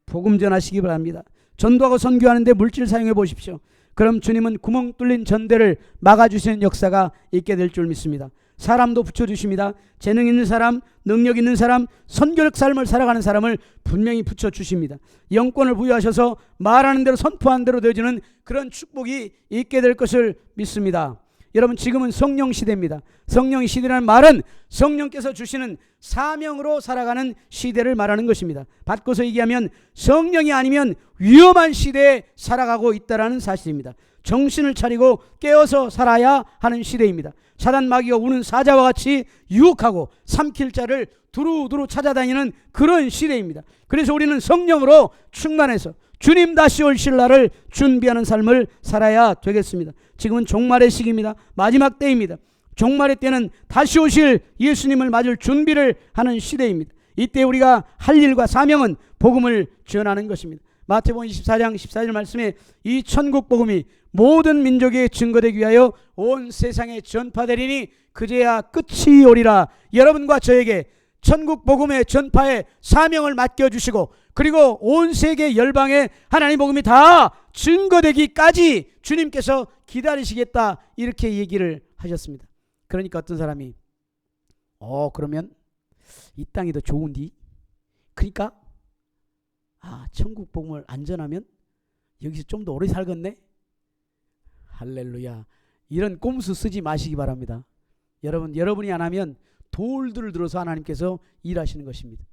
복음 전하시기 바랍니다. 전도하고 선교하는데 물질 사용해 보십시오. 그럼 주님은 구멍 뚫린 전대를 막아주시는 역사가 있게 될 줄 믿습니다. 사람도 붙여주십니다. 재능 있는 사람, 능력 있는 사람, 선교적 삶을 살아가는 사람을 분명히 붙여주십니다. 영권을 부여하셔서 말하는 대로 선포하는 대로 되어지는 그런 축복이 있게 될 것을 믿습니다. 여러분 지금은 성령 시대입니다. 성령 시대라는 말은 성령께서 주시는 사명으로 살아가는 시대를 말하는 것입니다. 바꿔서 얘기하면 성령이 아니면 위험한 시대에 살아가고 있다는 사실입니다. 정신을 차리고 깨어서 살아야 하는 시대입니다. 사단 마귀가 우는 사자와 같이 유혹하고 삼킬 자를 두루두루 찾아다니는 그런 시대입니다. 그래서 우리는 성령으로 충만해서 주님 다시 오실 날을 준비하는 삶을 살아야 되겠습니다. 지금은 종말의 시기입니다. 마지막 때입니다. 종말의 때는 다시 오실 예수님을 맞을 준비를 하는 시대입니다. 이때 우리가 할 일과 사명은 복음을 전하는 것입니다. 마태복음 24장 14절 말씀에 이 천국 복음이 모든 민족에 증거되기 위하여 온 세상에 전파되리니 그제야 끝이 오리라. 여러분과 저에게 천국 복음의 전파에 사명을 맡겨주시고 그리고 온 세계 열방에 하나님 복음이 다 증거되기까지 주님께서 기다리시겠다 이렇게 얘기를 하셨습니다. 그러니까 어떤 사람이 그러면 이 땅이 더 좋은디? 그러니까 천국 복음을 안전하면 여기서 좀 더 오래 살겠네? 할렐루야. 이런 꼼수 쓰지 마시기 바랍니다. 여러분이 안 하면 돌들을 들어서 하나님께서 일하시는 것입니다.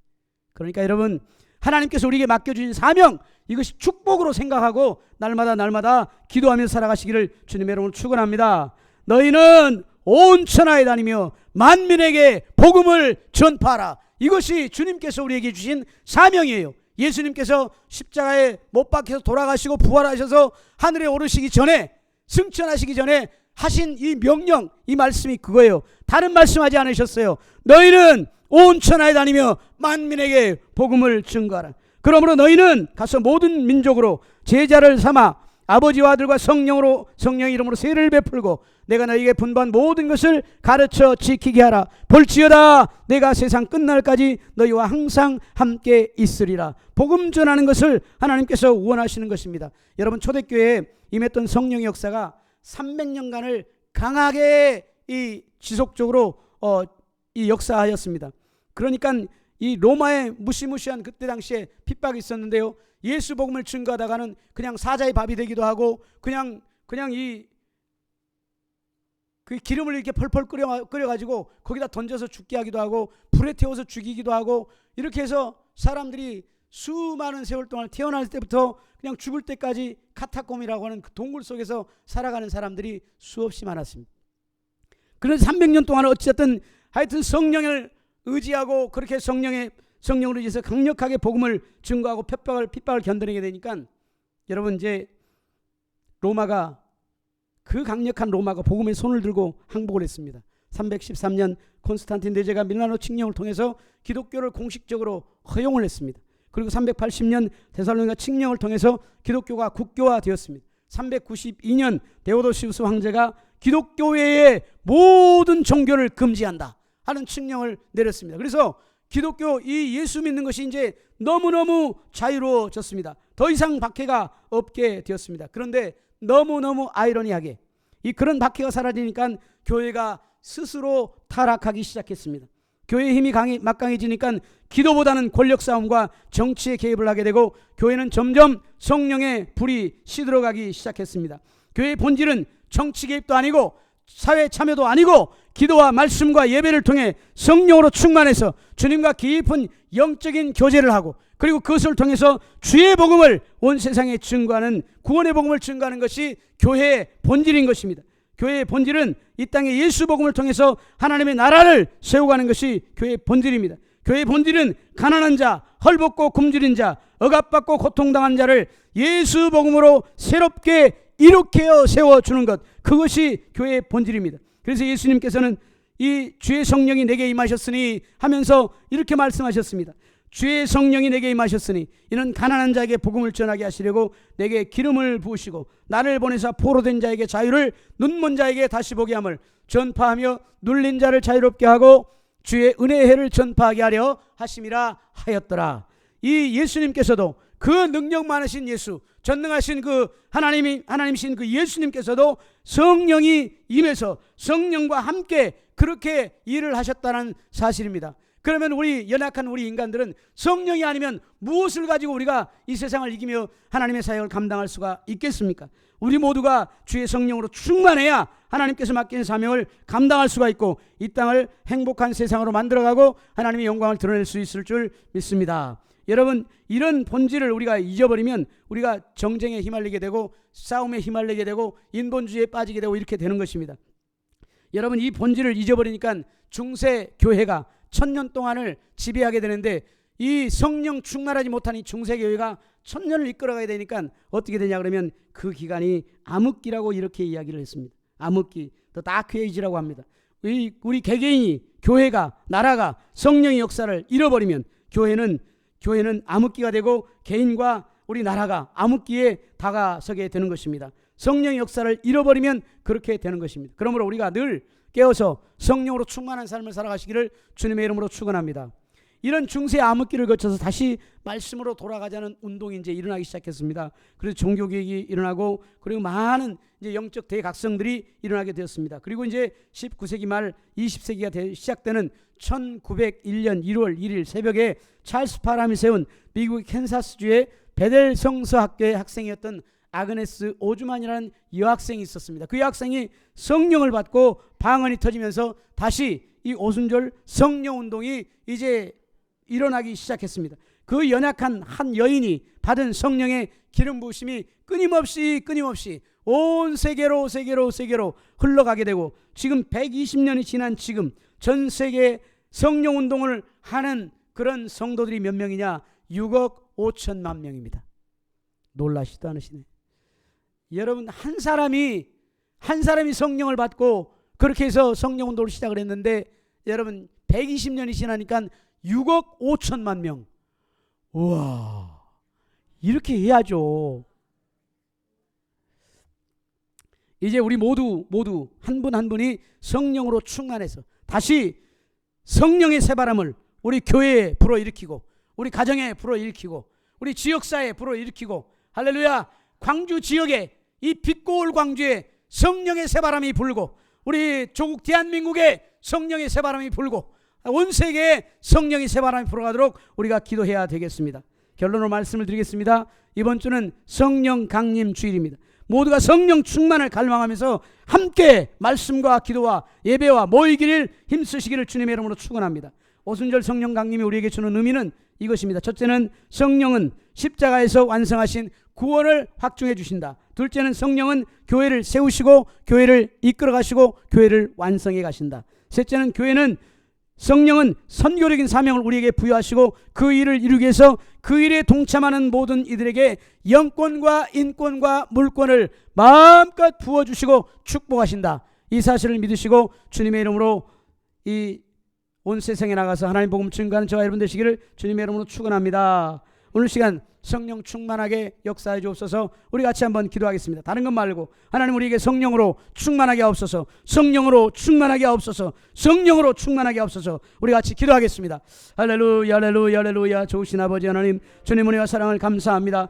그러니까 여러분, 하나님께서 우리에게 맡겨주신 사명, 이것이 축복으로 생각하고 날마다 기도하며 살아가시기를 주님의 이름으로 축원합니다. 너희는 온 천하에 다니며 만민에게 복음을 전파하라. 이것이 주님께서 우리에게 주신 사명이에요. 예수님께서 십자가에 못 박혀서 돌아가시고 부활하셔서 하늘에 오르시기 전에, 승천하시기 전에 하신 이 명령, 이 말씀이 그거예요. 다른 말씀하지 않으셨어요. 너희는 온 천하에 다니며 만민에게 복음을 증거하라. 그러므로 너희는 가서 모든 민족으로 제자를 삼아 아버지와 아들과 성령의 이름으로 세례를 베풀고 내가 너희에게 분부한 모든 것을 가르쳐 지키게 하라. 볼지어다 내가 세상 끝날까지 너희와 항상 함께 있으리라. 복음 전하는 것을 하나님께서 원하시는 것입니다. 여러분, 초대교회에 임했던 성령의 역사가 300년간을 강하게 지속적으로 이 역사하였습니다. 그러니까 이 로마의 무시무시한 그때 당시에 핍박이 있었는데요. 예수 복음을 증거하다가는 그냥 사자의 밥이 되기도 하고 그냥 그 기름을 이렇게 펄펄 끓여가지고 거기다 던져서 죽게 하기도 하고 불에 태워서 죽이기도 하고 이렇게 해서 사람들이 수많은 세월 동안 태어날 때부터 그냥 죽을 때까지 카타콤이라고 하는 그 동굴 속에서 살아가는 사람들이 수없이 많았습니다. 그래서 300년 동안 어찌됐든 하여튼 성령을 의지하고 그렇게 성령으로 인해서 강력하게 복음을 증거하고 핍박을 견뎌내게 되니까 여러분, 이제 그 강력한 로마가 복음의 손을 들고 항복을 했습니다. 313년 콘스탄틴 대제가 밀라노 칙령을 통해서 기독교를 공식적으로 허용을 했습니다. 그리고 380년 데살로니가 칙령을 통해서 기독교가 국교화되었습니다. 392년 데오도시우스 황제가 기독교 외의 모든 종교를 금지한다 하는 칙령을 내렸습니다. 그래서 기독교 이 예수 믿는 것이 이제 너무너무 자유로워졌습니다. 더 이상 박해가 없게 되었습니다. 그런데 너무너무 아이러니하게 그런 박해가 사라지니까 교회가 스스로 타락하기 시작했습니다. 교회의 힘이 막강해지니까 기도보다는 권력 싸움과 정치에 개입을 하게 되고 교회는 점점 성령의 불이 시들어가기 시작했습니다. 교회의 본질은 정치 개입도 아니고 사회 참여도 아니고 기도와 말씀과 예배를 통해 성령으로 충만해서 주님과 깊은 영적인 교제를 하고 그리고 그것을 통해서 주의 복음을 온 세상에 증거하는 구원의 복음을 증거하는 것이 교회의 본질인 것입니다. 교회의 본질은 이 땅에 예수 복음을 통해서 하나님의 나라를 세워가는 것이 교회의 본질입니다. 교회의 본질은 가난한 자, 헐벗고 굶주린 자, 억압받고 고통당한 자를 예수 복음으로 새롭게 일으켜 세워주는 것, 그것이 교회의 본질입니다. 그래서 예수님께서는 이 주의 성령이 내게 임하셨으니 하면서 이렇게 말씀하셨습니다. 주의 성령이 내게 임하셨으니 이는 가난한 자에게 복음을 전하게 하시려고 내게 기름을 부으시고 나를 보내사 포로된 자에게 자유를, 눈먼 자에게 다시 보게 함을 전파하며 눌린 자를 자유롭게 하고 주의 은혜의 해를 전파하게 하려 하심이라 하였더라. 이 예수님께서도 그 능력 많으신 예수, 전능하신 그 하나님이신 그 예수님께서도 성령이 임해서 성령과 함께 그렇게 일을 하셨다는 사실입니다. 그러면 우리 연약한 우리 인간들은 성령이 아니면 무엇을 가지고 우리가 이 세상을 이기며 하나님의 사역을 감당할 수가 있겠습니까? 우리 모두가 주의 성령으로 충만해야 하나님께서 맡긴 사명을 감당할 수가 있고 이 땅을 행복한 세상으로 만들어가고 하나님의 영광을 드러낼 수 있을 줄 믿습니다. 여러분, 이런 본질을 우리가 잊어버리면 우리가 정쟁에 휘말리게 되고 싸움에 휘말리게 되고 인본주의에 빠지게 되고 이렇게 되는 것입니다. 여러분, 이 본질을 잊어버리니까 중세 교회가 1000년 동안을 지배하게 되는데 이 성령 충만하지 못한 이 중세 교회가 1000년을 이끌어가야 되니까 어떻게 되냐 그러면 그 기간이 암흑기라고 이렇게 이야기를 했습니다. 암흑기, 더 다크 에이지라고 합니다. 우리 개개인이, 교회가, 나라가 성령의 역사를 잃어버리면 교회는 암흑기가 되고 개인과 우리 나라가 암흑기에 다가서게 되는 것입니다. 성령의 역사를 잃어버리면 그렇게 되는 것입니다. 그러므로 우리가 늘 깨어서 성령으로 충만한 삶을 살아가시기를 주님의 이름으로 축원합니다. 이런 중세 암흑기를 거쳐서 다시 말씀으로 돌아가자는 운동이 이제 일어나기 시작했습니다. 그래서 종교개혁이 일어나고 그리고 많은 이제 영적 대각성들이 일어나게 되었습니다. 그리고 이제 19세기 말 20세기가 시작되는 1901년 1월 1일 새벽에 찰스 파람이 세운 미국 캔사스주의 베델 성서학교의 학생이었던 아그네스 오즈만이라는 여학생이 있었습니다. 그 여학생이 성령을 받고 방언이 터지면서 다시 이 오순절 성령운동이 이제 일어나기 시작했습니다. 그 연약한 한 여인이 받은 성령의 기름 부으심이 끊임없이 온 세계로 흘러가게 되고 지금 120년이 지난 지금 전 세계 성령운동을 하는 그런 성도들이 몇 명이냐? 6억 5천만 명입니다. 놀라시도 않으시네. 여러분 한 사람이 성령을 받고 그렇게 해서 성령운동을 시작을 했는데 여러분 120년이 지나니까 6억 5천만 명. 우와, 이렇게 해야죠. 이제 우리 모두 한 분 한 분이 성령으로 충만해서 다시 성령의 새바람을 우리 교회에 불어일으키고 우리 가정에 불어일으키고 우리 지역사회에 불어일으키고 할렐루야, 광주 지역에 이 빛고울 광주에 성령의 새바람이 불고 우리 조국 대한민국에 성령의 새바람이 불고 온 세계에 성령의 새바람이 불어가도록 우리가 기도해야 되겠습니다. 결론으로 말씀을 드리겠습니다. 이번 주는 성령 강림 주일입니다. 모두가 성령 충만을 갈망하면서 함께 말씀과 기도와 예배와 모이기를 힘쓰시기를 주님의 이름으로 축원합니다. 오순절 성령 강림이 우리에게 주는 의미는 이것입니다. 첫째는 성령은 십자가에서 완성하신 구원을 확증해 주신다. 둘째는 성령은 교회를 세우시고 교회를 이끌어 가시고 교회를 완성해 가신다. 셋째는 성령은 선교적인 사명을 우리에게 부여하시고 그 일을 이루기 위해서 그 일에 동참하는 모든 이들에게 영권과 인권과 물권을 마음껏 부어주시고 축복하신다. 이 사실을 믿으시고 주님의 이름으로 이 온 세상에 나가서 하나님 복음 증거하는 저와 여러분 되시기를 주님의 이름으로 축원합니다. 오늘 시간 성령 충만하게 역사해 주옵소서. 우리 같이 한번 기도하겠습니다. 다른 것 말고 하나님 우리에게 성령으로 충만하게 하옵소서. 성령으로 충만하게 하옵소서. 성령으로 충만하게 하옵소서. 우리 같이 기도하겠습니다. 할렐루야 할렐루야 할렐루야. 좋으신 아버지 하나님, 주님 은혜와 사랑을 감사합니다.